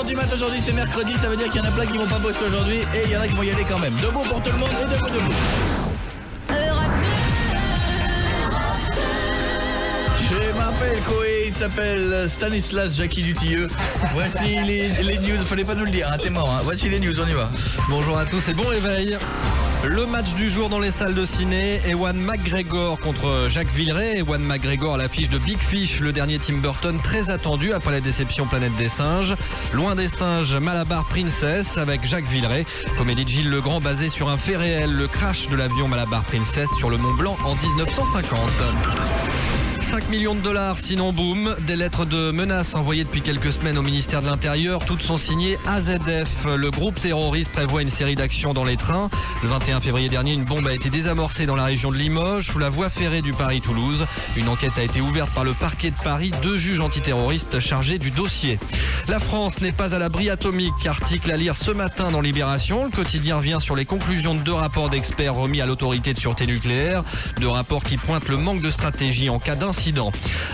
du mat aujourd'hui, c'est mercredi, ça veut dire qu'il y en a plein qui vont pas bosser aujourd'hui et il y en a qui vont y aller quand même. Debout pour tout le monde et debout. Je m'appelle Koé, il s'appelle Stanislas Jackie Dutilleux. Voici les news, fallait pas nous le dire, hein, t'es mort. Hein. Voici les news, on y va. Bonjour à tous et bon réveil. Le match du jour dans les salles de ciné, Ewan McGregor contre Jacques Villeray. Ewan McGregor à l'affiche de Big Fish, le dernier Tim Burton très attendu après la déception Planète des singes. Loin des singes, Malabar Princess avec Jacques Villeray. Comédie de Gilles Legrand basée sur un fait réel, le crash de l'avion Malabar Princess sur le Mont Blanc en 1950. 5 millions de dollars, sinon boum. Des lettres de menaces envoyées depuis quelques semaines au ministère de l'Intérieur. Toutes sont signées AZF. Le groupe terroriste prévoit une série d'actions dans les trains. Le 21 février dernier, une bombe a été désamorcée dans la région de Limoges, sous la voie ferrée du Paris-Toulouse. Une enquête a été ouverte par le parquet de Paris. 2 juges antiterroristes chargés du dossier. La France n'est pas à l'abri atomique. Article à lire ce matin dans Libération. Le quotidien revient sur les conclusions de 2 rapports d'experts remis à l'autorité de sûreté nucléaire. 2 rapports qui pointent le manque de stratégie en cas d'incident.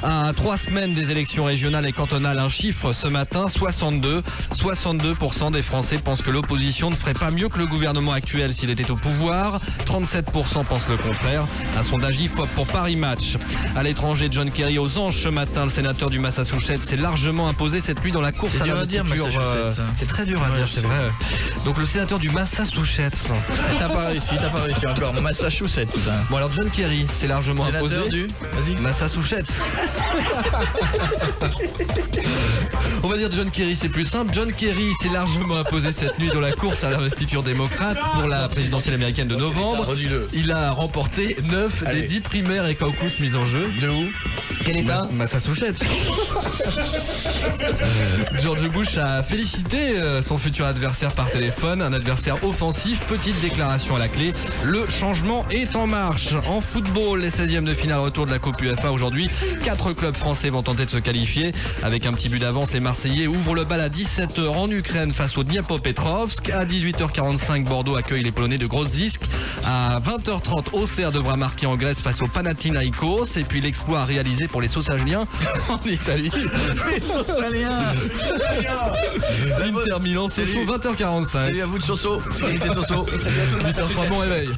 À 3 semaines des élections régionales et cantonales, un chiffre ce matin, 62% des Français pensent que l'opposition ne ferait pas mieux que le gouvernement actuel s'il était au pouvoir. 37% pensent le contraire. Un sondage IFOP pour Paris Match. À l'étranger, John Kerry aux anges ce matin. Le sénateur du Massachusetts s'est largement imposé cette nuit dans la course à l'investiture. C'est très dur à dire, c'est vrai. Donc le sénateur du Massachusetts. T'as pas réussi encore. Massachusetts. Bon alors John Kerry s'est largement imposé. Vas-y. Massachusetts. On va dire John Kerry, c'est plus simple. John Kerry s'est largement imposé cette nuit dans la course à l'investiture démocrate pour la présidentielle américaine de novembre. Il a remporté 9 des 10 primaires et caucus mis en jeu. De où? Quel état? Massachusetts. George Bush a félicité son futur adversaire par téléphone, un adversaire offensif. Petite déclaration à la clé, le changement est en marche. En football, les 16e de finale retour de la Coupe UEFA aujourd'hui. 4 clubs français vont tenter de se qualifier. Avec un petit but d'avance, les Marseillais ouvrent le bal à 17h en Ukraine face au Dniepropetrovsk. À 18h45, Bordeaux accueille les Polonais de Grodzisk. À 20h30, Auxerre devra marquer en Grèce face au Panathinaikos. Et puis l'exploit réalisé pour les Sausagiens en Italie. Les Sausagiens. Inter Milan, Sochaux, 20h45. Salut à vous de Soso. Salut à tous. 8h03, bon réveil.